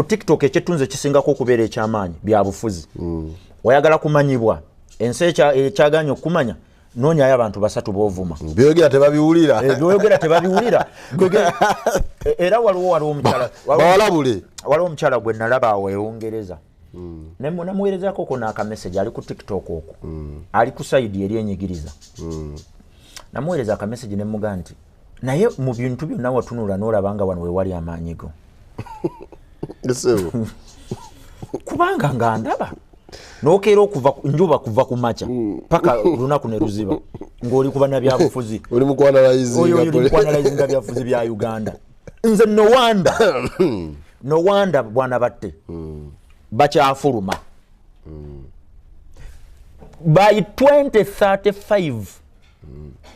TikTok ekyetunze kisingako okubeera ekyamanyi bya bufuzi oyagala kumanyibwa ensi ekyaganya okumanya noonyayo abantu basatu b'ovuma byogera tebabiwulira era waliwo omukyala gwe nalaba awo Ewungereza namuweerezako ko n'akameseji ali ku TikTok okwo ali ku sayidi eri enyigiriza namuweereza akameseji ne muga nti naye mu bintu byonna watunula n'olaba nga wano we wali amaanyigo kubanga nga ndaba nokeera okuva njuba kuva ku macha paka lunaku ne ruziba ng'oli kuba na byabufuzi oli mu kwanalizinga byabufuzi bya Uganda nze no wonder bwana batte bakyafuluma by 2035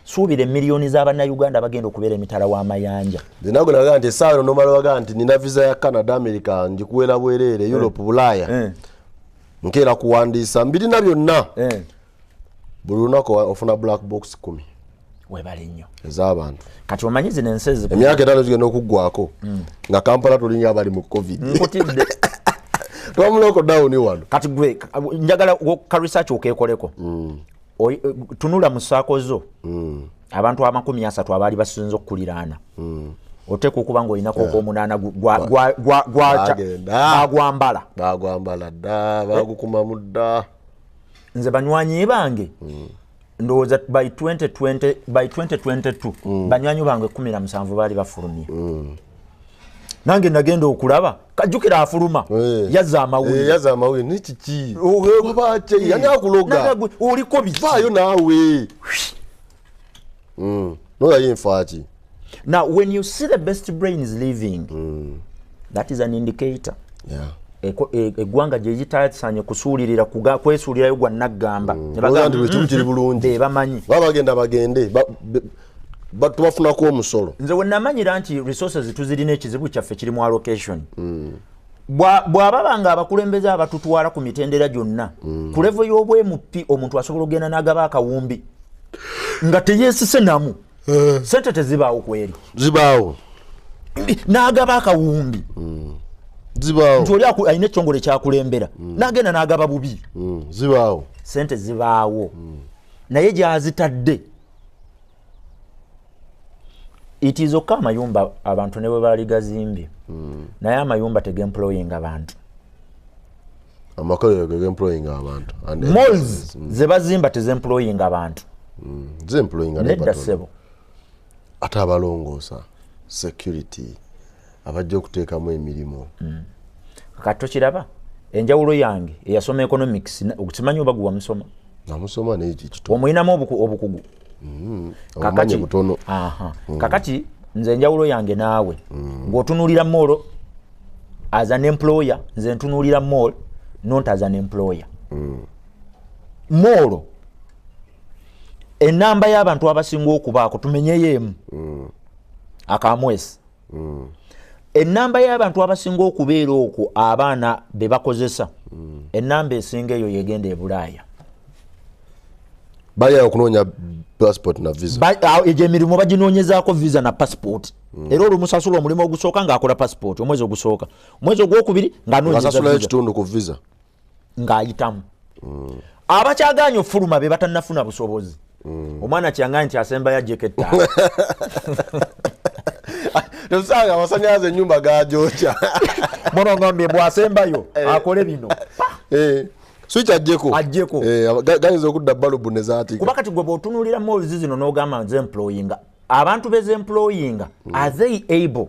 suubire miliyoni z'Abannayuganda bagenda okubeera emitala w'amayanja zinago naga nti essaawa nomala waga nti nina visa ya Canada America njikuwera bwerere Europe Bulaya nkeera kuwandiisa mbirina byonna buli lunaku ofuna black box 10 webale nnyo ez'abantu kati omanyi zino ensi emyaka 5 zigenda okuggwako nga Kampala tulinnya abali mu COVID nkutidde twamuloko down wano kati gwe njagala ka research okeekoleko tunula mu saako zo abantu 30 abaali basinze okkuliraana oteeka okuba ng'olinako okwomunaana bagwambala dda bagukuma mudda nze banywanyi bange ndowooza by 2022 banywanyi bange 17 baali bafulumye nange nagenda okulaba kajjukira afuluma yazza amawulire nikiki obache yani akuloga oliko bivaayo naawe no yinfaaki. Now when you see the best brains living that is an indicator eggwanga gye gitaasanye kusuulirira kwesuulirayo gwa naggamba ne bagamba ekintu kiri bulungi bamanyi bagende tubafunako omusolo. Nze we namanyira nti resources tuzirina ekizibu kyaffe kiri mu allocation bw'ababa nga abakulembeze abatutwala ku mitendera gyonna ku level y'obwemupi omuntu asobola ogenda n'agaba akawumbi nga teyeesise namu sente tezibaawo kweri zibaawo n'agaba akawumbi zibaawo nti oli alina ekitongole kyakulembera n'agenda n'agaba bubi zibaawo sente zibaawo naye gyazitadde it is okay amayumba abantu ne bwe baali gazimbye naye amayumba tegemploying abantu amakolero gegemploying abantu malls ze bazimba tezemploying abantu zemploying nedda sebo ate abalongoosa security abajja okuteekamu emirimu kati tokiraba enjawulo yange eyasoma economics okukimanyi oba gwe wamusoma namusoma nekito omuyinamu obukugu kakati butono kakati nze enjawulo yange naawe ng'otunuulira mall as an employer nze ntunuulira mall not as an employer mall enamba y'abantu abasinga okubaako tumenyeyo emu akamwesi enamba y'abantu abasinga okubeera okwo abaana be bakozesa enamba esinga eyo yegenda e Bulaaya bali okunoonya passport na visa egyo emirimu baginoonyezaako visa na passport era olumusasula omulimu ogusooka ng'akola passport omwezi ogusooka omwezi ogwokubiri ng'anoonyeza ekitundu ku visa ng'ayitamu abakyaganya ofuluma be batannafuna busobozi omwana kyanganya nti asembayo ajeketta tusanga amasanyalaze ennyumba gajooca mono ngambye bwasembayo akole bino switch ajjeko gayinza okudda balubu ne zaatika kuba kati gwe bw'otunuulira malls zino n'ogamba nze employinga abantu beze employinga are they able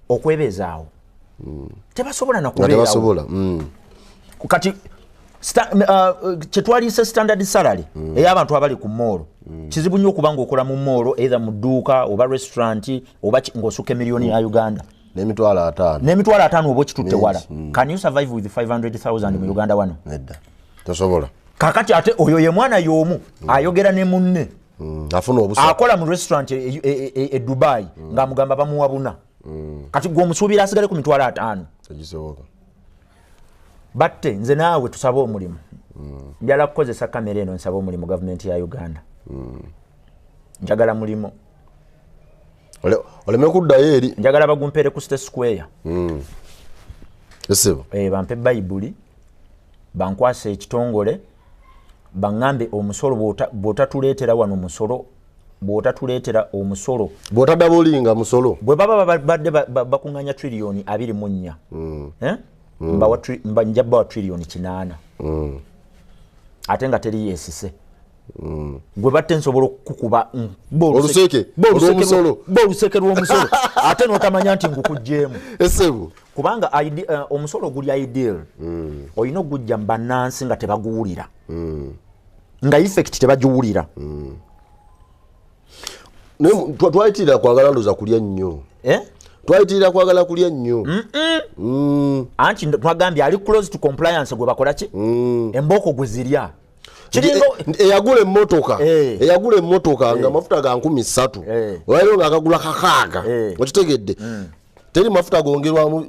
okwebezaawo tebasobola nakubeerawo kati kyetwaliise standard salary ey'abantu abali ku mall kizibu nnyo okuba ng'okola mu mall either mu dduuka oba restaurant oba ng'osukka emiliyoni ya Uganda n'emitwalo 5 oba okitutte wala can you survive with 500,000 mu Uganda wano nedda tosobola kakati ate oyo ye mwana y'omu ayogera ne munne afuna obusa akola mu restaurant e Dubai ng'amugamba bamuwa buna kati gwe omusuubira asigale ku mitwalo 5 tegisoboka batte nze naawe tusaba omulimu njala kukozesa kamera eno nsaba omulimu gavumenti ya Uganda njagala mulimu oleme kuddayo eri njagala bagumpere ku State Square Esebo. Bampe Bayibuli, bankwase ekitongole, bangambe omusolo bwotatuleetera wano omusolo, bwotatuleetera omusolo. Bwotadabulinga musolo. Bwe baba badde bakunganya trillion 24. Mba njabba wa trillion 8. Ate nga teri yesise. Gwe batte nsobola okukuba oluseke lw'omusolo ate n'otamanya nti ngukugjeemu. Esebo. Kubanga omusolo guli ideal. Olina okugujja mu bannansi nga tebaguwulira. Nga effect tebagiwulira. Twayitirira kwagala ndoza kulya nnyo. Twayitirira kwagala kulya nnyo. Anti twagambye ali close to compliance gwe bakola ki? Emboko gwe zirya. Eyagula emmotoka nga mafuta ga 13. Olwo nga akagula kakaaga. Okitegedde. Teri mafuta gongerwamu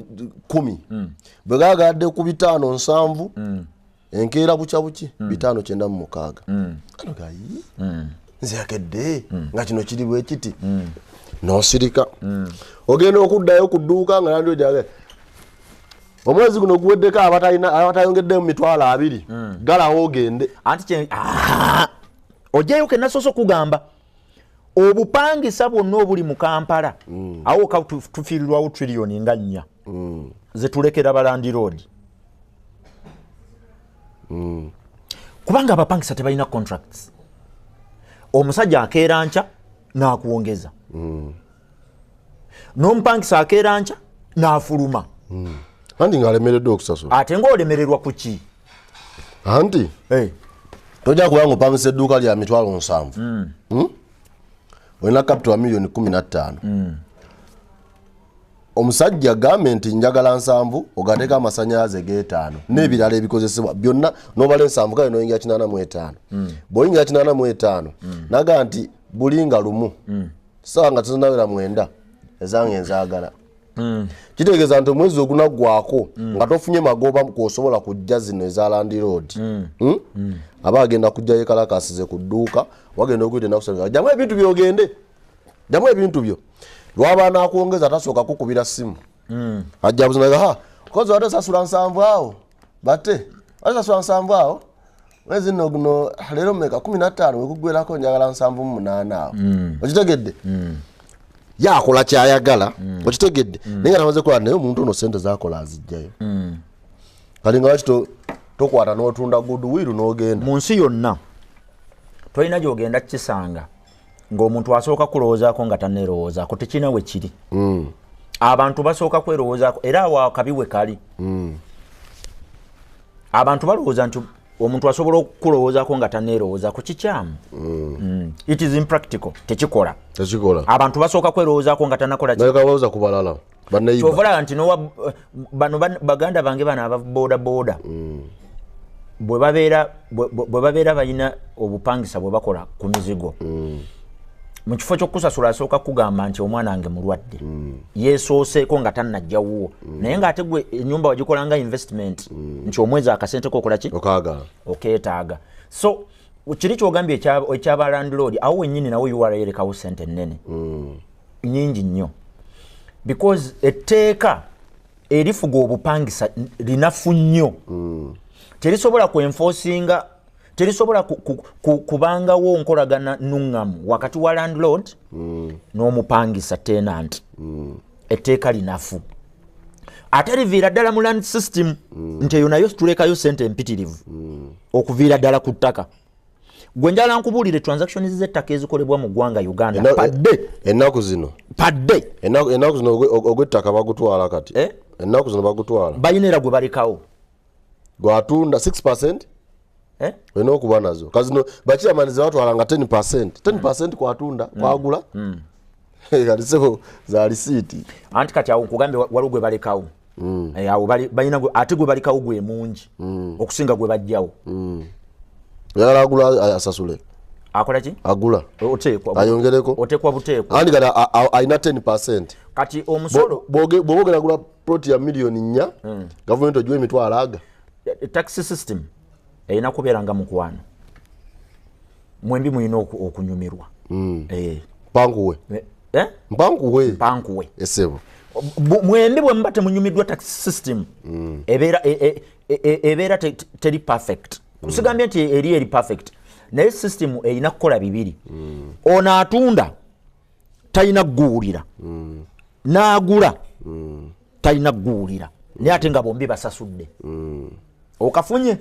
10. Bwe gagadde ku 5-7 enkeera buki 5-9-6. Kano gayi. Nze yakedde nga kino kiri bwe kiti. N'osirika. Ogenda okuddayo ku dduuka nga nandyo jage. Omwezi guno guweddeko abatayongedde mu 20,000. Galawo ogende. Anti ojeyo ke nasoso kugamba. Obupangisa bwonna obuli mu Kampala. Awo ka tufiirirwawo trillion nga 4. Zetulekera balandi road. Kubanga abapangisa tebalina contracts. Omusajja akeera nca n'akuwongeza. N'omupangisa akeera nca n'afuluma. Anti ngalemereddwa okusasula. Ate ng'olemererwa ku ki? Anti tojja kuba ng'opangisa edduuka lya 7,000. Olina capital wa million 15. Omusajja gavumenti njagala 7 ogateeka amasannyalaze g'5 n'ebirala ebikozesebwa byonna n'obala 7 kale n'oyingira 85. Bw'oyingira 85 naga nti bulinga lumu sawa nga tuzanawera 9 ezange enzaagala. Kitegeeza nti omwezi ogunaggwako nga tofunye magoba kw'osobola kujja zino eza Land Road. Aba agenda kujjayo kalakasize ku dduuka wagenda okuyita nakusanga jamu ebintu byogende. Jamu ebintu byo. Lwaba akuongeza tasooka kukubira simu. Ajja buznaga kozo wate sasula 7 awo. Bate sasula 7 awo. Mwezi no lero meka 15 wekugwerako njagala 7 awo. Okitegedde? Yakola kyayagala. Okitegedde? Naye tamaze kola naye omuntu ono sente zakola azijjayo. Kali nga wakito tokwata n'otunda goodwill n'ogenda. Mu nsi yonna tolina gy'ogenda kisanga ng'omuntu asooka kulowoozaako nga tanneerowoozaako tekina we kiri. Abantu basooka kwerowoozaako era awo akabi we kali. Abantu balowooza nti omuntu asobola okulowoozaako nga tanneerowoozaako kikyamu. It is impractical. Tekikola. Abantu basooka kwerowoozaako nga tannakola ki? Balowooza ku balala. Kyovola nti bano baganda bange bano aba boda bwe babeera balina obupangisa bwe bakola ku mizigo. Mu kifo ky'okusasula asooka kugamba nti omwana wange mulwadde. Yeesooseeko nga tannajjawo. Naye ng'ate gwe ennyumba wagikola nga investment nti omwezi akasente kokola ki? Okeetaaga. So kiri kyogambye ekyaba landlord awo wennyini nawe URA yerekawo sente nnene. Nnyingi nnyo. Because etteeka erifuga obupangisa linafu nnyo. Terisobola kuenforcinga, terisobola kubangawo nkolagana nungamu wakati wa landlord n'omupangisa tenant. Etteeka linafu. Ate liviira ddala mu land system nti eyo nayo tulekayo sente empitirivu okuviira ddala ku ttaka. Gwe njala nkubuulire transactions z'ettaka ezikolebwa mu ggwanga Uganda padde. Ennaku zino. Padde. Ennaku zino ogw'ettaka bagutwala kati. Ennaku zino bagutwala. Bayinera gwe balekawo. Gwatunda 6%. Olina okuba nazo. Kazino bakiramaniza batwalanga 10%. 10% kwatunda kwagula. Kati sebo za receipt. Anti kati awo nkugambye waliwo gwe balekawo. Awo balina ate gwe balekawo gwe mungi okusinga gwe bajjawo. Yala agula asasule. Akola ki? Agula. Oteekwa. Ayongereko. Oteekwa buteekwa. Andi kati ayina 10%. Kati omusolo bwogera agula ploti ya milioni 4. Government ojuwe emitwalo aga. Tax system erina kubeeranga mukwano. Mwembi mulina okunyumirwa. Mpankuwe. Mpankuwe. Mpankuwe. Esebo. mwembi bwe mba temunyumiddwa tax system ebeera teri perfect kusigambye nti eri perfect naye system erina kukola bibiri ono atunda talina kuguwulira n'agula talina kuguwulira naye ate nga bombi basasudde okafunye